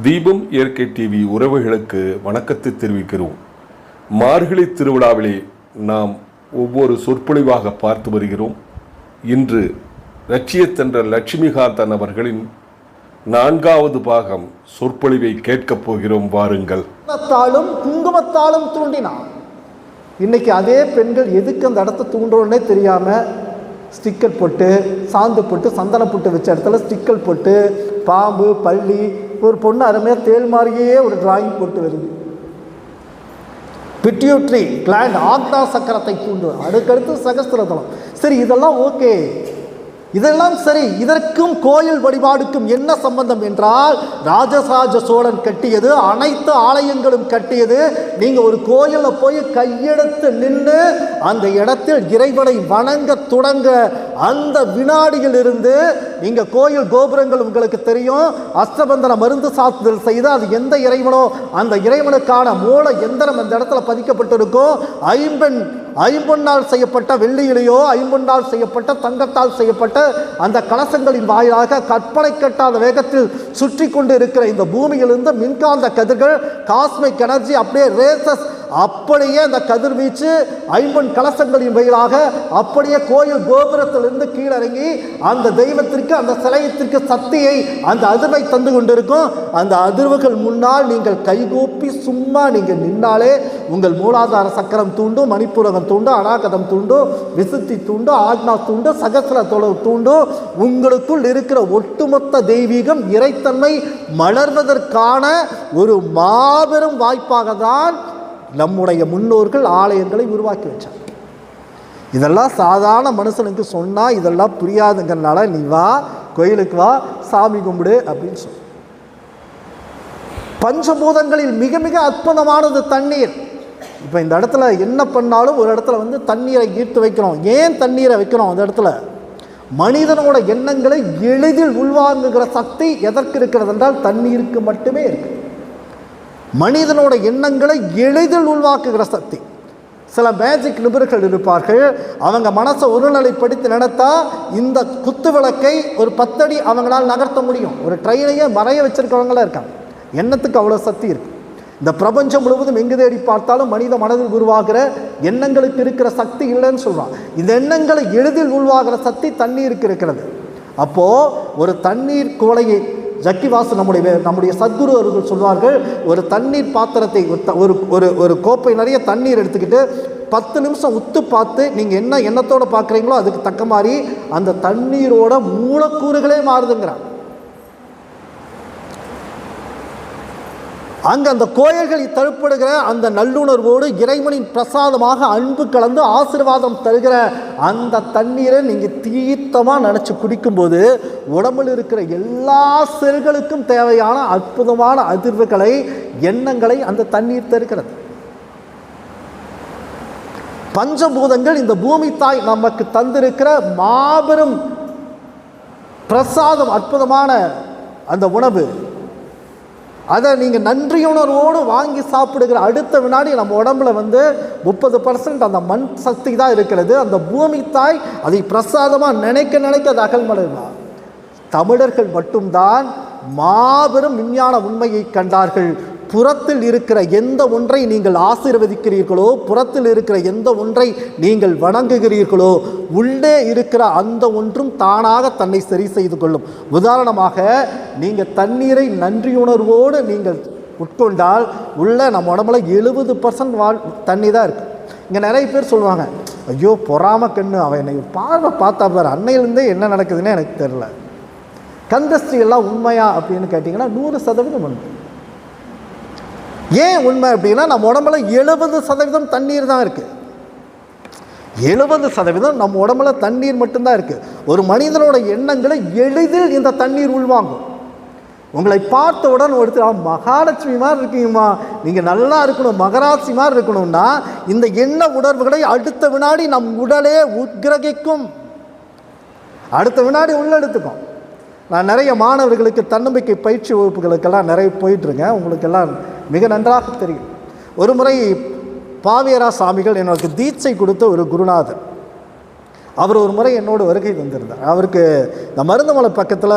தீபம் இயற்கை டிவி உறவுகளுக்கு வணக்கத்தை தெரிவிக்கிறோம். மார்கழி திருவிழாவிலே நாம் ஒவ்வொரு சொற்பொழிவாக பார்த்து வருகிறோம். இன்று லட்சியத்தென்ற லட்சுமிகாந்தன் அவர்களின் 4வது பாகம் சொற்பொழிவை கேட்கப் போகிறோம். வாருங்கள். குங்குமத்தாலும் தூண்டினான். இன்னைக்கு அதே பெண்கள் எதுக்கு அந்த இடத்த தூண்டுறோன்னே தெரியாம ஸ்டிக்கர் போட்டு, சாந்து போட்டு, சந்தன போட்டு வச்ச இடத்துல ஸ்டிக்கர் போட்டு, பாம்பு, பள்ளி, ஒரு பொண்ணு அருமையாக தேள் மாதிரியே ஒரு டிராயிங் போட்டு வருது. பிட்யூட்ரி கிளாண்ட், ஆக்னா சக்கரத்தை தூண்டு, அடுக்கடுத்து சகஸ்திரதளம். சரி, இதெல்லாம் ஓகே, இதெல்லாம் சரி. இதற்கும் கோயில் வழிபாடுக்கும் என்ன சம்பந்தம் என்றால், ராஜராஜ சோழன் கட்டியது, அனைத்து ஆலயங்களும் கட்டியது. நீங்கள் ஒரு கோயிலில் போய் கையெடுத்து நின்று அந்த இடத்தில் இறைவனை வணங்க தொடங்க அந்த வினாடியில் இருந்து நீங்கள் கோயில் கோபுரங்கள் உங்களுக்கு தெரியும். அஷ்டபந்தன மருந்து சாத்துதல் செய்து அது எந்த இறைவனோ அந்த இறைவனுக்கான மூல எந்திரம் அந்த இடத்துல பதிக்கப்பட்டிருக்கும். ஐம்பொன்னால் செய்யப்பட்ட வெள்ளியிலேயோ ஐம்பொன்னால் செய்யப்பட்ட தங்கத்தால் செய்யப்பட்ட அந்த கலசங்களின் வாயிலாக கற்பனை கட்டாத வேகத்தில் சுற்றி கொண்டு இருக்கிற இந்த பூமியிலிருந்து மின்காந்த கதிர்கள், காஸ்மிக் எனர்ஜி, அப்படியே ரேசஸ், அப்படியே அந்த கதிர்வீச்சு ஐம்பொன் கலசங்களின் வழியாக அப்படியே கோயில் கோபுரத்திலிருந்து கீழிறங்கி அந்த தெய்வத்திற்கு, அந்த சிலையத்திற்கு சக்தியை, அந்த அதிர்வை தந்து கொண்டிருக்கும். அந்த அதிர்வுகள் முன்னால் நீங்கள் கைகூப்பி சும்மா நீங்கள் நின்னாலே உங்கள் மூலாதார சக்கரம் தூண்டும், மணிப்புரகம் தூண்டும், அநாகதம் தூண்டும், விசுத்தி தூண்டும், ஆக்னா தூண்டும், சகசிர தூண்டும். உங்களுக்குள் இருக்கிற ஒட்டுமொத்த தெய்வீகம், இறைத்தன்மை மலர்வதற்கான ஒரு மாபெரும் வாய்ப்பாக தான் நம்முடைய முன்னோர்கள் ஆலயங்களை உருவாக்கி வச்சார். இதெல்லாம் சாதாரண மனுஷனுக்கு சொன்னால் இதெல்லாம் புரியாதுங்கிறனால நீ வா கோயிலுக்கு வா, சாமி கும்பிடு அப்படின்னு சொல்லு. பஞ்சபூதங்களில் மிக மிக அற்புதமானது தண்ணீர். இப்போ இந்த இடத்துல என்ன பண்ணாலும் ஒரு இடத்துல தண்ணீரை ஈர்த்து வைக்கிறோம். ஏன் தண்ணீரை வைக்கிறோம்? அந்த இடத்துல மனிதனோட எண்ணங்களை எளிதில் உள்வாங்குகிற சக்தி எதற்கு இருக்கிறது என்றால் தண்ணீருக்கு மட்டுமே இருக்கு. மனிதனோட எண்ணங்களை எளிதில் உள்வாக்குகிற சக்தி. சில மேஜிக் நிபுணர்கள் இருப்பார்கள். அவங்க மனசை ஒருநிலைப்படுத்தி நடத்தா இந்த குத்து விளக்கை ஒரு 10 அடி அவங்களால் நகர்த்த முடியும். ஒரு ட்ரெயினையே மறைய வச்சிருக்கவங்களாம் இருக்காங்க. எண்ணத்துக்கு அவ்வளோ சக்தி இருக்கு. இந்த பிரபஞ்சம் முழுவதும் எங்கு தேடி பார்த்தாலும் மனித மனதில் உருவாகிற எண்ணங்களுக்கு இருக்கிற சக்தி இல்லைன்னு சொல்கிறான். இந்த எண்ணங்களை எளிதில் உருவாகிற சக்தி தண்ணீருக்கு இருக்கிறது. அப்போது ஒரு தண்ணீர் குவளையை ஜக்கிவாசு நம்முடைய சத்குரு அவர்கள் சொல்வார்கள், ஒரு தண்ணீர் பாத்திரத்தை ஒரு கோப்பை நிறைய தண்ணீர் எடுத்துக்கிட்டு 10 நிமிஷம் உத்து பார்த்து நீங்கள் என்ன எண்ணத்தோடு பார்க்குறீங்களோ அதுக்கு தக்க மாதிரி அந்த தண்ணீரோட மூலக்கூறுகளே மாறுதுங்கிறாங்க. அங்கே அந்த கோயில்களை தழுப்படுகிற அந்த நல்லுணர்வோடு இறைவனின் பிரசாதமாக அன்பு கலந்து ஆசீர்வாதம் தருகிற அந்த தண்ணீரை நீங்கள் தீர்த்தமாக நினச்சி குடிக்கும்போது உடம்பில் இருக்கிற எல்லா செல்களுக்கும் தேவையான அற்புதமான அதிர்வுகளை, எண்ணங்களை அந்த தண்ணீர் தருகிறது. பஞ்சபூதங்கள் இந்த பூமி தாய் நமக்கு தந்திருக்கிற மாபெரும் பிரசாதம், அற்புதமான அந்த உணவு. அதை நீங்கள் நன்றியுணர்வோடு வாங்கி சாப்பிடுகிற அடுத்த வினாடி நம்ம உடம்புல 30% அந்த மண் சக்தி தான் இருக்கிறது. அந்த பூமி தாய் அதை பிரசாதமாக நினைக்க அது அகல்மலைவா. தமிழர்கள் மட்டும்தான் மாபெரும் விஞ்ஞான உண்மையை கண்டார்கள். புறத்தில் இருக்கிற எந்த ஒன்றை நீங்கள் ஆசீர்வதிக்கிறீர்களோ, புறத்தில் இருக்கிற எந்த ஒன்றை நீங்கள் வணங்குகிறீர்களோ, உள்ளே இருக்கிற அந்த ஒன்றும் தானாக தன்னை சரி செய்து கொள்ளும். உதாரணமாக நீங்கள் தண்ணீரை நன்றியுணர்வோடு நீங்கள் உட்கொண்டால் உள்ள நம்ம உடம்புல 70% தண்ணி தான் இருக்குது. இங்கே நிறைய பேர் சொல்லுவாங்க, ஐயோ பொறாம கண்ணு, அவன் என்னை பார்வை பார்த்தா பார், அன்னையிலேருந்தே என்ன நடக்குதுன்னு எனக்கு தெரில. கந்தஸ்ரீ எல்லாம் உண்மையா அப்படின்னு கேட்டிங்கன்னா 100% உண்மை. ஏன் உண்மை அப்படின்னா நம்ம உடம்புல 70% தண்ணீர் தான் இருக்குது. 70% நம்ம உடம்புல தண்ணீர் மட்டும்தான் இருக்குது. ஒரு மனிதனோட எண்ணங்களை எளிதில் இந்த தண்ணீர் உள்வாங்கும். உங்களை பார்த்த உடனே ஒருத்தர் மகாலட்சுமி மாதிரி இருக்கீங்கம்மா, நீங்கள் நல்லா இருக்கணும், மகராட்சி மாதிரி இருக்கணும்னா இந்த எண்ண உணர்வுகளை அடுத்த வினாடி நம் உடலே உட்கிரகிக்கும், அடுத்த வினாடி உள்ளெடுத்துக்கும். நான் நிறைய மாணவர்களுக்கு தன்னம்பிக்கை பயிற்சி வகுப்புகளுக்கெல்லாம் நிறைய போயிட்டுருக்கேன். உங்களுக்கெல்லாம் மிக நன்றாக தெரியும். ஒரு முறை பாவேரா சாமிகள் எனக்கு தீட்சை கொடுத்த ஒரு குருநாதர், அவர் ஒரு முறை என்னோட வருகை வந்திருந்தார். அவருக்கு இந்த மருந்துமலை பக்கத்தில்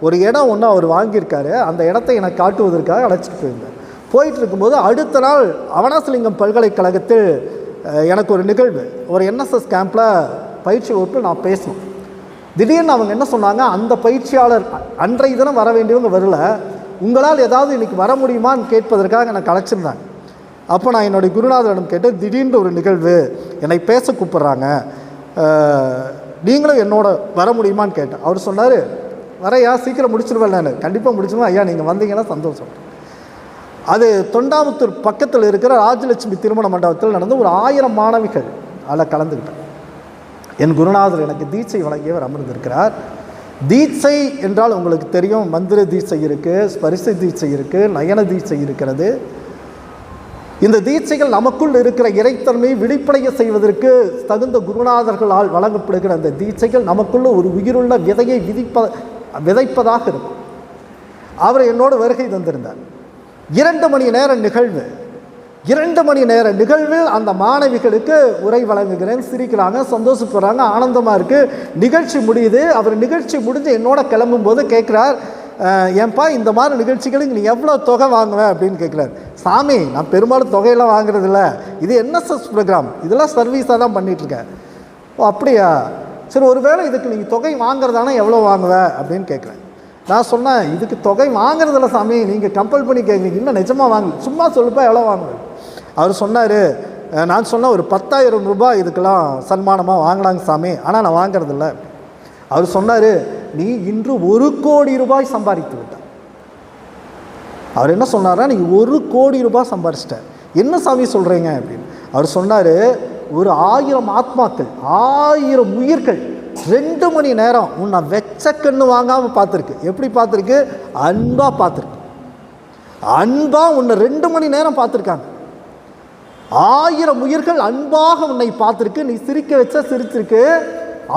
ஒரு இடம் ஒன்று அவர் வாங்கியிருக்காரு. அந்த இடத்தை எனக்கு காட்டுவதற்காக அழைச்சிட்டு போயிருந்தார். போயிட்டு இருக்கும்போது அடுத்த நாள் அவனாசிலிங்கம் பல்கலைக்கழகத்தில் எனக்கு ஒரு நிகழ்வு, ஒரு என்எஸ்எஸ் கேம்பில் பயிற்சி வகுப்பில் நான் பேசணும். திடீர்னு அவங்க என்ன சொன்னாங்க, அந்த பயிற்சியாளர் அன்றைய தினம் வர வேண்டியவங்க வரல, உங்களால் ஏதாவது இன்றைக்கி வர முடியுமான்னு கேட்பதற்காக எனக்கு அழைச்சிருந்தாங்க. அப்போ நான் என்னுடைய குருநாதரிடம் கேட்டேன், திடீர்னு ஒரு நிகழ்வு, என்னை பேச கூப்பிட்றாங்க, நீங்களும் என்னோட வர முடியுமான்னு கேட்டேன். அவர் சொன்னார், வரையா சீக்கிரம் முடிச்சிருவேன். நான் கண்டிப்பாக முடிச்சிருவேன் ஐயா, நீங்கள் வந்தீங்கன்னா சந்தோஷம். அது தொண்டாமுத்தூர் பக்கத்தில் இருக்கிற ராஜலட்சுமி திருமண மண்டபத்தில் நடந்து ஒரு 1000 மாணவிகள் அதில் கலந்துக்கிட்டேன். என் குருநாதர் எனக்கு தீட்சை வழங்கியவர் அமர்ந்திருக்கிறார். தீட்சை என்றால் உங்களுக்கு தெரியும், மந்திர தீட்சை இருக்குது, ஸ்பரிச தீட்சை இருக்குது, நயன தீட்சை இருக்கிறது. இந்த தீட்சைகள் நமக்குள் இருக்கிற இறைத்தன்மையை வெளிப்படைய செய்வதற்கு தகுந்த குருநாதர்களால் வழங்கப்படுகிற அந்த தீட்சைகள் நமக்குள்ள ஒரு உயிருள்ள விதையை விதைப்பதாக இருக்கும். அவர் என்னோட வருகை தந்திருந்தார். 2 மணி நேர நிகழ்வு. 2 மணி நேர நிகழ்வில் அந்த மாணவிகளுக்கு உரை வழங்குகிறேன். சிரிக்கிறாங்க, சந்தோஷப்படுறாங்க, ஆனந்தமாக இருக்குது. நிகழ்ச்சி முடியுது. அவர் நிகழ்ச்சி முடிஞ்சு என்னோட கிளம்பும்போது கேட்குறார், ஏன்பா இந்த மாதிரி நிகழ்ச்சிகளுக்கு நீ எவ்வளோ தொகை வாங்குவேன் அப்படின்னு கேட்குறாரு. சாமி, நான் பெரும்பாலும் தொகையெல்லாம் வாங்குறதில்ல, இது என்எஸ்எஸ் ப்ரோக்ராம், இதெல்லாம் சர்வீஸாக தான் பண்ணிகிட்ருக்கேன். ஓ அப்படியா, சரி, ஒருவேளை இதுக்கு நீங்கள் தொகை வாங்குறதானா எவ்வளோ வாங்குவேன் அப்படின்னு கேட்குறேன். நான் சொன்னேன், இதுக்கு தொகை வாங்குறதில்ல சாமி, நீங்கள் கம்பல் பண்ணி கேட்குறீங்க, இன்னும் நிஜமாக வாங்க, சும்மா சொல்லுப்பா எவ்வளோ வாங்குவேன். அவர் சொன்னார், நான் சொன்னேன் ஒரு 10,000 ரூபாய் இதுக்கெல்லாம் சன்மானமாக வாங்கினாங்க சாமி, ஆனால் நான் வாங்குறதில்ல. அவர் சொன்னார், நீ இன்று 1 கோடி ரூபாய் சம்பாதித்து விட்டார். அவர் என்ன சொன்னார்னா, நீ 1 கோடி ரூபாய் சம்பாதிச்சிட்ட. என்ன சாமி சொல்கிறீங்க அப்படின்னு. அவர் சொன்னார், ஒரு 1000 ஆத்மாக்கள், 1000 உயிர்கள் 2 மணி நேரம் உன்னை வெச்ச கண்ணு வாங்காமல் பார்த்துருக்கு. எப்படி பார்த்துருக்கு? அன்பாக பார்த்துருக்கு. அன்பாக உன்னை 2 மணி நேரம் பார்த்துருக்காங்க. 1000 உயிர்கள் அன்பாக உன்னை பார்த்துருக்கு. நீ சிரிக்க வச்ச சிரிச்சிருக்கு,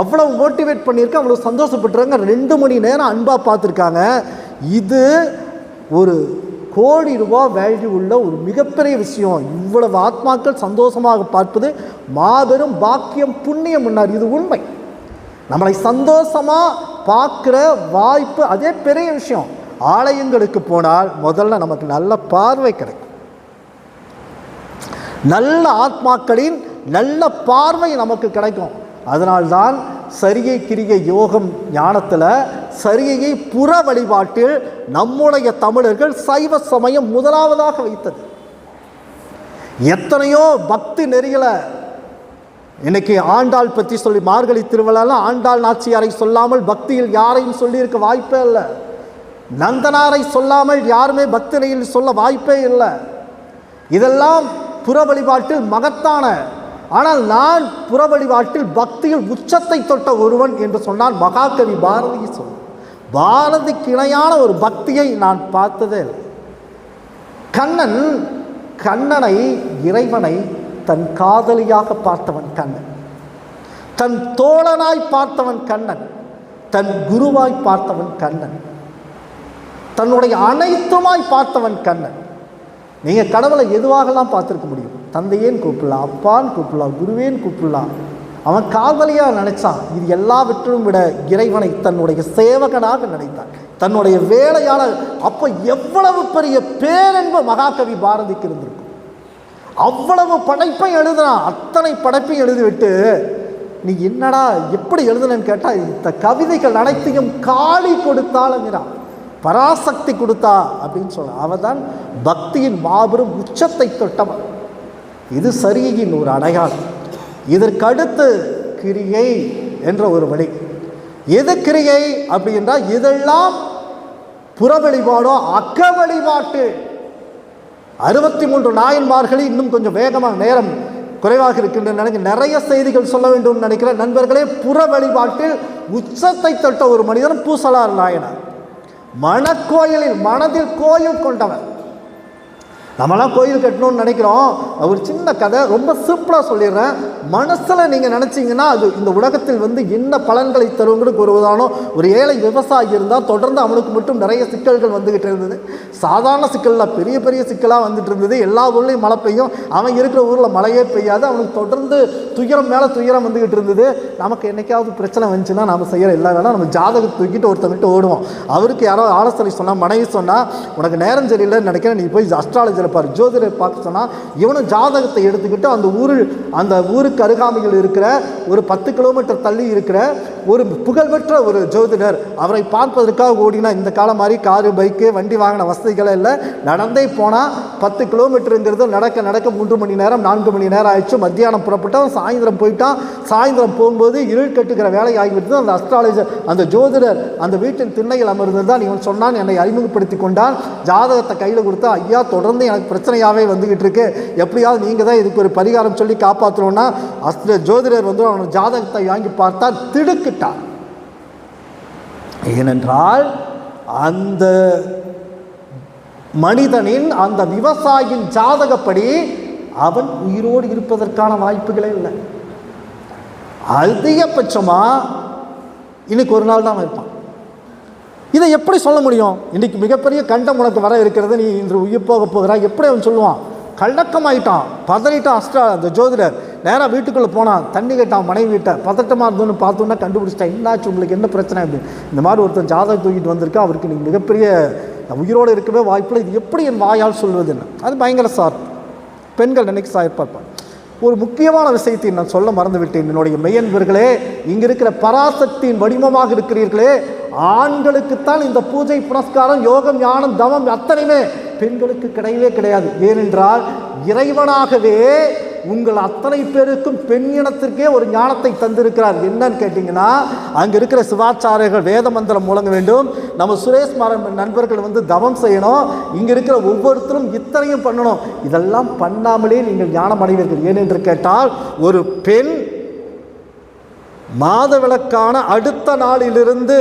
அவ்வளவு மோட்டிவேட் பண்ணியிருக்க, அவ்வளோ சந்தோஷப்பட்டுருக்காங்க. 2 மணி நேரம் அன்பாக பார்த்துருக்காங்க. இது ஒரு 1 கோடி ரூபாய் வேல்யூ உள்ள ஒரு மிகப்பெரிய விஷயம். இவ்வளவு ஆத்மாக்கள் சந்தோஷமாக பார்ப்பது மாபெரும் பாக்கியம், புண்ணியம் முன்னார். இது உண்மை. நம்மளை சந்தோஷமாக பார்க்குற வாய்ப்பு அதே பெரிய விஷயம். ஆலயங்களுக்கு போனால் முதல்ல நமக்கு நல்ல பார்வை கிடைக்கும். நல்ல ஆத்மாக்களின் நல்ல பார்வை நமக்கு கிடைக்கும். அதனால்தான் சரியை கிரியை யோகம் ஞானத்தில் சரியை புற வழிபாட்டில் நம்முடைய தமிழர்கள் சைவ சமயம் முதலாவதாக வைத்தது. எத்தனையோ பக்தி நெறிகளை இன்னைக்கு ஆண்டாள் பற்றி சொல்லி, மார்கழி திருவிழாவில் ஆண்டாள் நாச்சியாரை சொல்லாமல் பக்தியில் யாரையும் சொல்லியிருக்க வாய்ப்பே இல்லை. நந்தனாரை சொல்லாமல் யாருமே பக்தி நெறியில் சொல்ல வாய்ப்பே இல்லை. இதெல்லாம் புற வழிபாட்டில் மகத்தான, ஆனால் நான் புற வழிபாட்டில் பக்தியில் உச்சத்தை தொட்ட ஒருவன் என்று சொன்னால் மகாகவி பாரதி சொல். பாரதிக்கு இணையான ஒரு பக்தியை நான் பார்த்ததே இல்லை. கண்ணனை இறைவனை தன் காதலியாக பார்த்தவன் கண்ணன், தன் தோழனாய் பார்த்தவன் கண்ணன், தன் குருவாய் பார்த்தவன் கண்ணன், தன்னுடைய அனைத்துமாய் பார்த்தவன் கண்ணன். நீங்கள் கடவுளை எதுவாகலாம் பார்த்துருக்க முடியும். தந்தையேன்னு கூப்பிடலாம், அப்பான்னு கூப்பிடலாம், குருவேன்னு கூப்பிடலாம். அவன் காதலியாக நினைச்சான். இது எல்லாவற்றிலும் விட இறைவனை தன்னுடைய சேவகனாக நினைத்தான், தன்னுடைய வேலையாளர். அப்போ எவ்வளவு பெரிய பேரன்பு மகாகவி பாரதிக்கு இருந்திருக்கும். அவ்வளவு படைப்பை எழுதுனான். அத்தனை படைப்பையும் எழுதிவிட்டு நீ என்னடா எப்படி எழுதுனன்னு கேட்டால், இந்த கவிதைகள் அனைத்தையும் காளி கொடுத்தாளுங்கிறான், பராசக்தி கொடுத்தா அப்படின்னு சொல்ல. அவன் தான் பக்தியின் மாபெரும் உச்சத்தை தொட்டவன். இது சரியின் ஒரு அடையாளம். இதற்கடுத்து கிரியை என்ற ஒரு வழி. எது கிரியை அப்படின்றால், இதெல்லாம் புற வழிபாடோ அக்க வழிபாட்டு. 63 நாயன்மார்களில் இன்னும் கொஞ்சம் வேகமாக, நேரம் குறைவாக இருக்கின்ற நினைக்க நிறைய செய்திகள் சொல்ல வேண்டும் நினைக்கிற நண்பர்களே. புற வழிபாட்டில் உச்சத்தை தொட்ட ஒரு மனிதன் பூசலார் நாயனார். மனக்கோயிலில் மனதில் கோயில் கொண்டவர். நம்மளாம் கோயில் கட்டணும்னு நினைக்கிறோம். ஒரு சின்ன கதை, ரொம்ப சிம்பிளாக சொல்லிடுறேன். மனசில் நீங்கள் நினச்சிங்கன்னா அது இந்த உலகத்தில் என்ன பலன்களை தருவங்களுக்கு ஒரு உதாரணம். ஒரு ஏழை விவசாயி இருந்தால் தொடர்ந்து அவனுக்கு மட்டும் நிறைய சிக்கல்கள் வந்துக்கிட்டு இருந்தது. சாதாரண சிக்கலில் பெரிய பெரிய சிக்கலாக வந்துட்டு இருந்தது. எல்லா ஊர்லேயும் மழை பெய்யும், அவன் இருக்கிற ஊரில் மழையே பெய்யாது. அவனுக்கு தொடர்ந்து துயரம் மேலே துயரம் வந்துக்கிட்டு இருந்தது. நமக்கு என்னைக்காவது பிரச்சனை வந்துச்சுன்னா நம்ம செய்கிற எல்லா வேலை நம்ம ஜாதகத்தை தூக்கிட்டு ஒருத்தங்கிட்ட ஓடுவோம். அவருக்கு யாரோ ஆலோசனை சொன்னால், மனைவி சொன்னால் உனக்கு நேரம் சரியில்லைன்னு நினைக்கிறேன், நீ போய் அஸ்ட்ராலஜி பாரு, ஜோதிடரை பார்க்க சொன்னால் இவனும் ஜாதகத்தை எடுத்துக்கிட்டு அந்த ஊருக்கு அருகாமையில் இருக்கிற ஒரு 10 கிலோமீட்டர் தள்ளி இருக்கிற ஒரு புகழ்பெற்ற ஒரு ஜோதிடர், அவரை பார்ப்பதற்காக ஓடினா. இந்த காலம் மாதிரி காரு பைக்கு வண்டி வாங்கின வசதிகளே இல்லை. நடந்தே போனால் 10 கிலோமீட்டருங்கிறது நடக்க 3 மணி நேரம் 4 மணி நேரம் ஆயிடுச்சு. மத்தியானம் புறப்பட்டான், சாயந்தரம் போயிட்டான். சாயந்தரம் போகும்போது இருள் கட்டுக்கிற வேலை ஆகிவிட்டது. அந்த அஸ்ட்ராலஜர், அந்த ஜோதிடர் அந்த வீட்டின் திண்ணையில் அமர்ந்தது தான் இவன் சொன்னான். என்னை அறிமுகப்படுத்தி கொண்டான். ஜாதகத்தை கையில் கொடுத்தா, ஐயா தொடர்ந்து எனக்கு பிரச்சனையாகவே வந்துக்கிட்டு இருக்கு, எப்படியாவது நீங்கள் தான் இதுக்கு ஒரு பரிகாரம் சொல்லி காப்பாற்றணும்னா. ஜோதிடர் அவன் ஜாதகத்தை வாங்கி பார்த்தா திடுக்கிட்டார். ஏனென்றால் அந்த மனிதனின், அந்த விவசாயியின் ஜாதகப்படி அவன் உயிரோடு இருப்பதற்கான வாய்ப்புகளே இல்லை. அதிகபட்சமாக இன்னைக்கு ஒரு நாள் தான் இருப்பான். இதை எப்படி சொல்ல முடியும்? இன்றைக்கி மிகப்பெரிய கண்டம் உனக்கு வர இருக்கிறது, நீ இன்று உயிர் போக போகிறாய், எப்படி அவன் சொல்லுவான்? கள்ளக்கமாயிட்டான், பதறிட்டான். அந்த ஜோதிடர் நேராக வீட்டுக்குள்ளே போனான். தண்ணி கேட்டான் மனைவி வீட்டை. பதட்டமாக இருந்தோன்னு பார்த்தோன்னா கண்டுபிடிச்சிட்டான். என்னாச்சு உங்களுக்கு, என்ன பிரச்சனை அப்படின்னு. இந்த மாதிரி ஒருத்தன் ஜாதகம் தூக்கிட்டு வந்திருக்கா, அவருக்கு நீங்கள் மிகப்பெரிய உயிரோடு இருக்கவே வாய்ப்பில்லை, இது எப்படி என் வாயால் சொல்வதுன்னு. அது பயங்கர சார். பெண்கள் நினைக்க சாய்ப்பார்ப்பாங்க. ஒரு முக்கியமான விஷயத்தை நான் சொல்ல மறந்து விட்டேன். என்னுடைய மெய்யன்பர்களே, இங்கே இருக்கிற பராசக்தியின் வடிவமாக இருக்கிறீர்களே, ஆண்களுக்குத்தான் இந்த பூஜை புனஸ்காரம் யோகம் ஞானம் தவம் அத்தனையுமே, பெண்களுக்கு கிடையவே கிடையாது. ஏனென்றால் இறைவனாகவே உங்கள் அத்தனை பேருக்கும் பெண் இனத்திற்கே ஒரு ஞானத்தை தந்திருக்கிறார். என்னன்னு கேட்டிங்கன்னா, அங்கே இருக்கிற சிவாச்சாரியர்கள் வேத மந்திரம் முழங்க வேண்டும், நம்ம சுரேஷ் நண்பர்கள் தவம் செய்யணும், இங்கே இருக்கிற ஒவ்வொருத்தரும் இத்தனையும் பண்ணணும். இதெல்லாம் பண்ணாமலே நீங்கள் ஞானம் அடைவீர்கள். ஏனென்று கேட்டால், ஒரு பெண் மாதவிலக்கான அடுத்த நாளிலிருந்து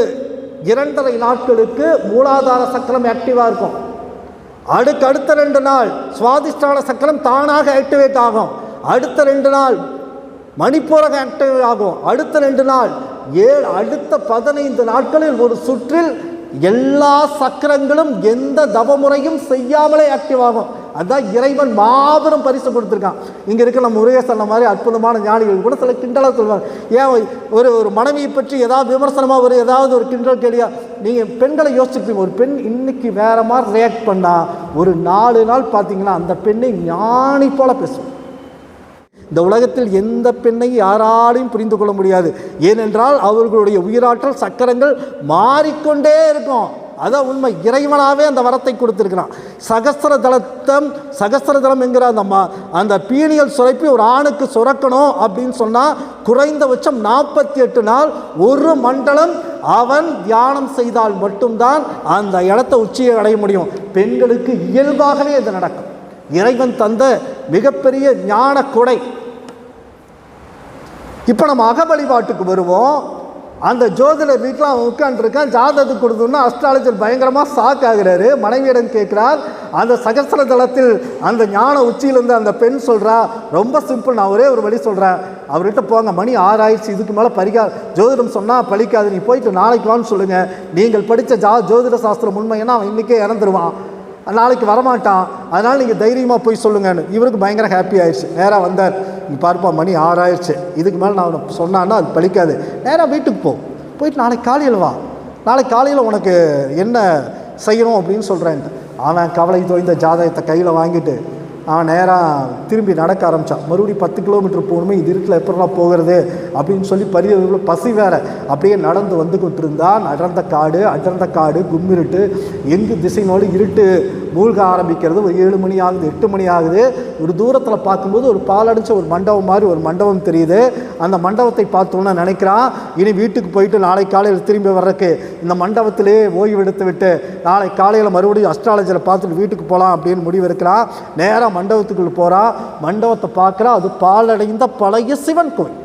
2.5 நாட்களுக்கு மூலாதார சக்கரம் ஆக்டிவாக இருக்கும். அடுத்த 2 நாள் சுவாதிஷ்டான சக்கரம் தானாக ஆக்டிவேட் ஆகும். அடுத்த 2 நாள் மணிப்பூரக ஆக்டிவேட் ஆகும். அடுத்த 2 நாள் அடுத்த 15 நாட்களில் ஒரு சுற்றில் எல்லா சக்கரங்களும் எந்த தவமுறையும் செய்யாமலே ஆக்டிவ் ஆகும். அதுதான் இறைவன் மாபெரும் பரிசு கொடுத்துருக்கான். இங்கே இருக்கிற நம்ம முருகேசன் சொன்ன மாதிரி அற்புதமான ஞானிகள் கூட சில கிண்டலாக சொல்லுவாங்க. ஏன் ஒரு மனைவியை பற்றி ஏதாவது விமர்சனமாக ஏதாவது ஒரு கிண்டல் கேளியா, நீங்கள் பெண்களை யோசிச்சுப்பீங்க. ஒரு பெண் இன்னைக்கு வேற மாதிரி ரியாக்ட் பண்ணால் ஒரு 4 நாள் பார்த்தீங்கன்னா அந்த பெண்ணை ஞானி போல பேசும். இந்த உலகத்தில் எந்த பெண்ணையும் யாராலையும் புரிந்து கொள்ள முடியாது. ஏனென்றால் அவர்களுடைய உயிராற்றல் சக்கரங்கள் மாறிக்கொண்டே இருக்கும். அதான் உண்மை. இறைவனாகவே அந்த வரத்தை கொடுத்துருக்கிறான். சகஸ்திரதளம் என்கிற அந்த பீனியல் சுரப்பி ஒரு ஆணுக்கு சுரக்கணும் அப்படின்னு சொன்னால் குறைந்தபட்சம் 48 நாள் ஒரு மண்டலம் அவன் தியானம் செய்தால் மட்டும்தான் அந்த இடத்த உச்சியை அடைய முடியும். பெண்களுக்கு இயல்பாகவே இது நடக்கும். இறைவன் தந்த மிகப்பெரிய ஞான கொடை. இப்போ நம்ம அக வழிபாட்டுக்கு வருவோம். அந்த ஜோதிடர் வீட்டில் அவன் உட்காந்துருக்கான். ஜாதகத்துக்கு கொடுத்தோன்னா அஸ்ட்ராலஜர் பயங்கரமாக ஷாக் ஆகிறாரு. மனைவியிடம் கேட்குறார். அந்த சகஸ்திரதளத்தில் அந்த ஞான உச்சியிலேருந்து அந்த பெண் சொல்கிறா, ரொம்ப சிம்பிள், நான் ஒரே ஒரு வழி சொல்கிறேன், அவர்கிட்ட போங்க, மணி 6 ஆயிடுச்சு, இதுக்கு மேலே ஜோதிடம் சொன்னால் பழிக்காது, நீ போயிட்டு நாளைக்கு வான்னு சொல்லுங்கள். நீங்கள் படித்த ஜோதிட சாஸ்திரம் உண்மைன்னா அவன் இன்றைக்கே இறந்துருவான், நாளைக்கு வரமாட்டான், அதனால் நீங்கள் தைரியமாக போய் சொல்லுங்கன்னு. இவருக்கு பயங்கர ஹாப்பி ஆயிடுச்சு. நேராக வந்தார். நீ பார்ப்பா மணி 6 ஆயிடுச்சு, இதுக்கு மேலே நான் சொன்னான்னா அது பழிக்காது, நேராக வீட்டுக்கு போயிட்டு நாளைக்கு காலையில் வா, நாளைக்கு காலையில் உனக்கு என்ன செய்யணும் அப்படின்னு சொல்கிறேன்ட்டு. அவன் கவலை தோய்ந்த ஜாதகத்தை கையில் வாங்கிட்டு அவன் நேராக திரும்பி நடக்க ஆரம்பித்தான். மறுபடியும் 10 கிலோமீட்டர் போகணுமே, இது இருட்டில் எப்படிலாம் போகிறது அப்படின்னு சொல்லி பசி வேறு அப்படியே நடந்து வந்து கொண்டிருந்தான். அடர்ந்த காடு கும்மிருட்டு, எங்கு திசைனோடு இருட்டு மூழ்க ஆரம்பிக்கிறது. ஒரு 7 மணி ஆகுது, 8 மணி ஆகுது. ஒரு தூரத்தில் பார்க்கும்போது ஒரு பாலடைச்ச ஒரு மண்டபம் மாதிரி ஒரு மண்டபம் தெரியுது. அந்த மண்டபத்தை பார்த்தோன்னா நினைக்கிறான், இனி வீட்டுக்கு போயிட்டு நாளை காலையில் திரும்பி வர்றதுக்கு இந்த மண்டபத்திலே ஓய்வு எடுத்து விட்டு நாளை காலையில் மறுபடியும் அஸ்ட்ராலஜரை பார்த்துட்டு வீட்டுக்கு போகலாம் அப்படின்னு முடிவெடுக்கிறான். நேராக மண்டபத்துக்குள்ள போகிறான். மண்டபத்தை பார்க்குறா, அது பாலடைந்த பழைய சிவன் கோயில்.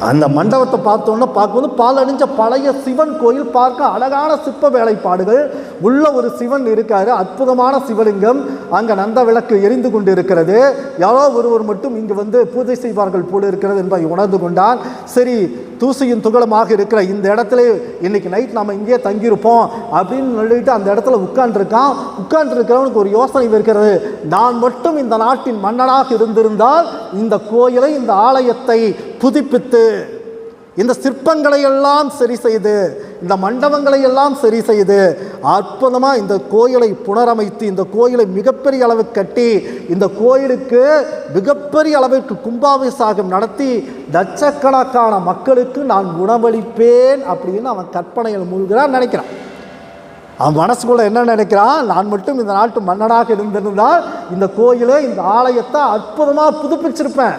அந்த மண்டபத்தை பார்த்தோன்னா பார்க்கும்போது பால் அணிஞ்ச பழைய சிவன் கோயில், பார்க்க அழகான சிற்ப வேலைப்பாடுகள் உள்ள ஒரு சிவன் இருக்காரு, அற்புதமான சிவலிங்கம். அங்கே நந்த விளக்கு எரிந்து கொண்டு இருக்கிறது. யாரோ ஒருவர் மட்டும் இங்கு வந்து பூஜை செய்வார்கள் போல இருக்கிறது என்பதை உணர்ந்து கொண்டான். சரி, தூசியின் துகளமாக இருக்கிற இந்த இடத்துல இன்னைக்கு நைட் நம்ம இங்கேயே தங்கியிருப்போம் அப்படின்னு சொல்லிட்டு அந்த இடத்துல உட்கார்ந்துருக்கிறவனுக்கு ஒரு யோசனை இருக்கிறது. நான் மட்டும் இந்த நாட்டின் மன்னனாக இருந்திருந்தால் இந்த கோயிலை, இந்த ஆலயத்தை புதுப்பித்து, இந்த சிற்பங்களை எல்லாம் சரி செய்து, இந்த மண்டபங்களை எல்லாம் சரி செய்து, அற்புதமாக இந்த கோயிலை புனரமைத்து, இந்த கோயிலை மிகப்பெரிய அளவுக்கு கட்டி, இந்த கோயிலுக்கு மிகப்பெரிய அளவிற்கு கும்பாபிஷேகம் நடத்தி லட்சக்கணக்கான மக்களுக்கு நான் உணவளிப்பேன் அப்படின்னு அவன் கற்பனையில் மூழ்கிறான் நினைக்கிறான். அவன் மனசுக்குள்ள என்ன நினைக்கிறான்? நான் மட்டும் இந்த நாட்டு மன்னனாக இருந்திருந்தால் இந்த கோயிலை, இந்த ஆலயத்தை அற்புதமாக புதுப்பிச்சிருப்பேன்,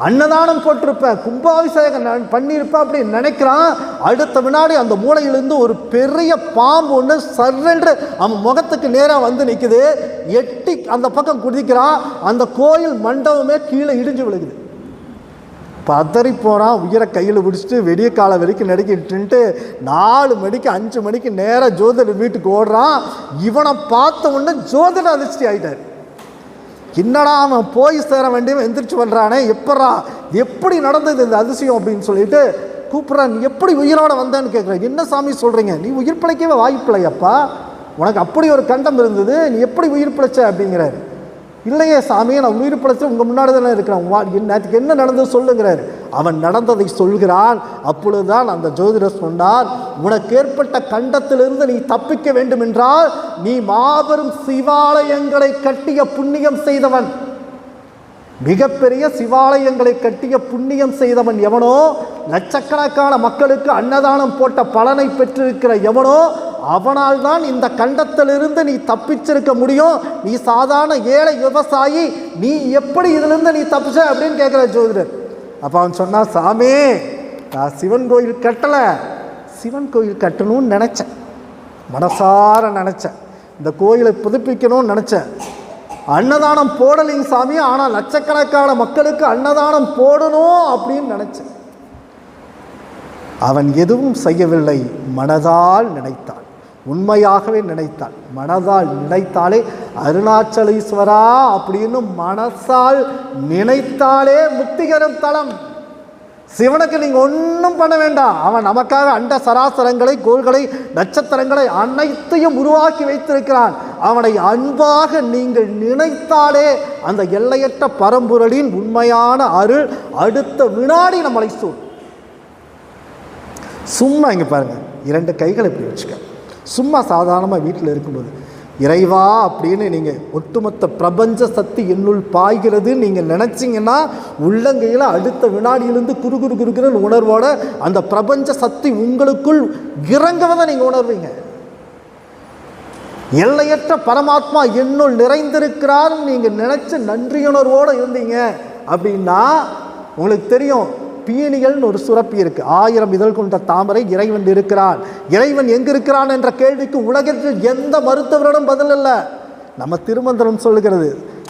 அன்னதானம் போட்டிருப்பேன், கும்பாபிஷேகம் பண்ணியிருப்பேன் அப்படின்னு நினைக்கிறான். அடுத்த வினாடி அந்த மூளையிலிருந்து ஒரு பெரிய பாம்பு ஒன்று சர்ரென்று அவன் முகத்துக்கு நேராக வந்து நிற்குது. எட்டி அந்த பக்கம் குதிக்கிறான். அந்த கோயில் மண்டபமே கீழே இடிஞ்சு விழுகுது. பதறி போகிறான். உயிரை கையில் பிடிச்சிட்டு வெடிய காலை வரைக்கும் நடுக்கிட்டு 4 மணிக்கு 5 மணிக்கு நேராக ஜோதிடர் வீட்டுக்கு ஓடுறான். இவனை பார்த்த உடனே ஜோதிடர் அதிர்ச்சி ஆகிட்டார். என்னடா அவன் போய் சேர வேண்டியவன் எந்திரிச்சு பண்ணுறானே, எப்படி நடந்தது இந்த அதிசயம் அப்படின்னு சொல்லிட்டு கூப்பிட்றான். நீ எப்படி உயிரோட வந்தேன்னு கேட்குறேன். என்ன சாமி சொல்கிறீங்க? நீ உயிர் பிழைக்கவே வாய்ப்பில்லையப்பா, உனக்கு அப்படி ஒரு கண்டம் இருந்தது, நீ எப்படி உயிர் பிழைச்ச அப்படிங்கிறாரு. இல்லையே சாமி, நான் உயிர் பிழைச்சி உங்கள் முன்னாடி தானே இருக்கிறேன், நேற்றுக்கு என்ன நடந்தது சொல்லுங்கிறாரு. அவன் நடந்ததை சொல்கிறான். அப்பொழுதுதான் அந்த ஜோதிடர் சொன்னார், உனக்கு ஏற்பட்ட கண்டத்திலிருந்து நீ தப்பிக்க வேண்டும் என்றால் நீ மாபெரும் சிவாலயங்களை கட்டிய புண்ணியம் செய்தவன், மிகப்பெரிய சிவாலயங்களை கட்டிய புண்ணியம் செய்தவன் எவனோ, லட்சக்கணக்கான மக்களுக்கு அன்னதானம் போட்ட பலனை பெற்றிருக்கிற எவனோ, அவனால் தான் இந்த கண்டத்திலிருந்து நீ தப்பிச்சிருக்க முடியும். நீ சாதாரண ஏழை விவசாயி, நீ எப்படி இதிலிருந்து நீ தப்பிச்ச அப்படின்னு கேட்குற ஜோதிடர். அப்போ அவன் சொன்னான், சாமி நான் சிவன் கோயில் கட்டலை, சிவன் கோயில் கட்டணும்னு நினச்சேன், மனசார நினச்சேன், இந்த கோயிலை புதுப்பிக்கணும்னு நினச்சேன், அன்னதானம் போடலைங்க சாமி, ஆனால் லட்சக்கணக்கான மக்களுக்கு அன்னதானம் போடணும் அப்படின்னு நினச்சேன். அவன் எதுவும் செய்யவில்லை, மனதால் நினைத்தான், உண்மையாகவே நினைத்தான். மனதால் நினைத்தாலே அருணாச்சலேஸ்வரா அப்படின்னு மனசால் நினைத்தாலே முக்திகரும் தலம். சிவனுக்கு நீங்கள் ஒன்றும் பண்ண வேண்டாம், அவன் நமக்காக அண்ட சராசரங்களை, கோள்களை, நட்சத்திரங்களை அனைத்தையும் உருவாக்கி வைத்திருக்கிறான். அவனை அன்பாக நீங்கள் நினைத்தாலே அந்த எல்லையற்ற பரம்பொருளின் உண்மையான அருள் அடுத்த வினாடி நம்மளை சூழ். சும்மா இங்கே பாருங்கள், 2 கைகளை இப்படி வச்சுக்க. சும்மா சாதாரணமாக வீட்டில் இருக்கும்போது இறைவா அப்படின்னு நீங்கள் ஒட்டுமொத்த பிரபஞ்ச சக்தி என்னுள் பாய்கிறது நீங்கள் நினச்சிங்கன்னா உள்ளங்கையில் அடுத்த வினாடியிலிருந்து குறுகுறுன்னு உணர்வோட அந்த பிரபஞ்ச சக்தி உங்களுக்குள் இறங்குவதை நீங்கள் உணர்வீங்க. எல்லையற்ற பரமாத்மா என்னுள் நிறைந்திருக்கிறார் நீங்கள் நினச்சி நன்றியுணர்வோடு இருந்தீங்க அப்படின்னா உங்களுக்கு தெரியும், பீனிகள்னு ஒரு சுரப்பி இருக்கு. 1000 இதழ் கொண்ட தாமரை இறைவன் இருக்கிறான். இறைவன் எங்க இருக்கிறான் என்ற கேள்விக்கு உலகத்தில் எந்த மருத்துவரிடம் பதில் இல்லை. நம்ம திருமந்திரம் சொல்லுகிறது,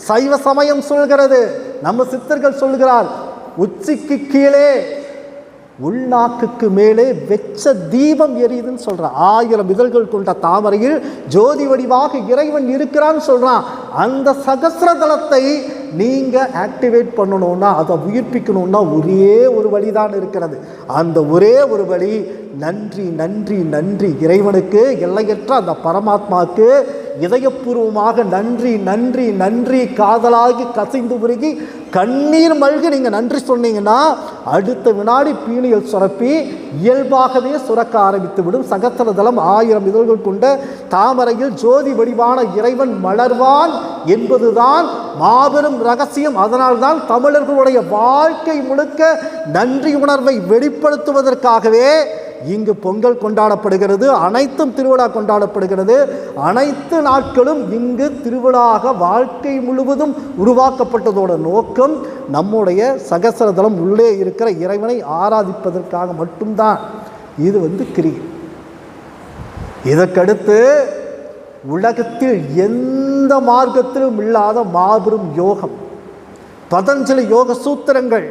சைவ சமயம் சொல்கிறது, நம்ம சித்தர்கள் சொல்கிறார், உச்சிக்கு கீழே உள்நாக்குக்கு மேலே வெச்ச தீபம் எரியுதுன்னு சொல்றான். 1000 இதழ்கள் கொண்ட தாமரையில் ஜோதி வடிவாக இறைவன் இருக்கிறான்னு சொல்றான். அந்த சகஸ்ரதலத்தை நீங்க ஆக்டிவேட் பண்ணணும்னா, அதை உயிர்ப்பிக்கணும்னா ஒரே ஒரு வழிதான் இருக்கிறது. அந்த ஒரே ஒரு வழி நன்றி நன்றி நன்றி இறைவனுக்கு, எல்லையற்ற அந்த பரமாத்மாவுக்கு இதயபூர்வமாக நன்றி நன்றி நன்றி காதலாகி கசிந்து உருகி கண்ணீர் மல்கி நீங்கள் நன்றி சொன்னீங்கன்னா அடுத்த வினாடி பீனியல் சுரப்பி இயல்பாகவே சுரக்க ஆரம்பித்து விடும். சகஸ்ரதலம் 1000 இதழ்கள் கொண்ட தாமரையில் ஜோதி வடிவான இறைவன் மலர்வான் என்பதுதான் மாபெரும் ரகசியம். அதனால்தான் தமிழர்களுடைய வாழ்க்கை முழுக்க நன்றி உணர்வை வெளிப்படுத்துவதற்காகவே இங்கு பொங்கல் கொண்டாடப்படுகிறது, அனைத்தும் திருவிழா கொண்டாடப்படுகிறது. அனைத்து நாட்களும் இங்கு திருவிழாக வாழ்க்கை முழுவதும் உருவாக்கப்பட்டதோட நோக்கம் நம்முடைய சகஸ்ரதலம் உள்ளே இருக்கிற இறைவனை ஆராதிப்பதற்காக மட்டும்தான். இது கிரியை. இதற்கடுத்து உலகத்தில் எந்த மார்க்கத்திலும் இல்லாத மாபெரும் யோகம், பதஞ்சலி யோக சூத்திரங்கள்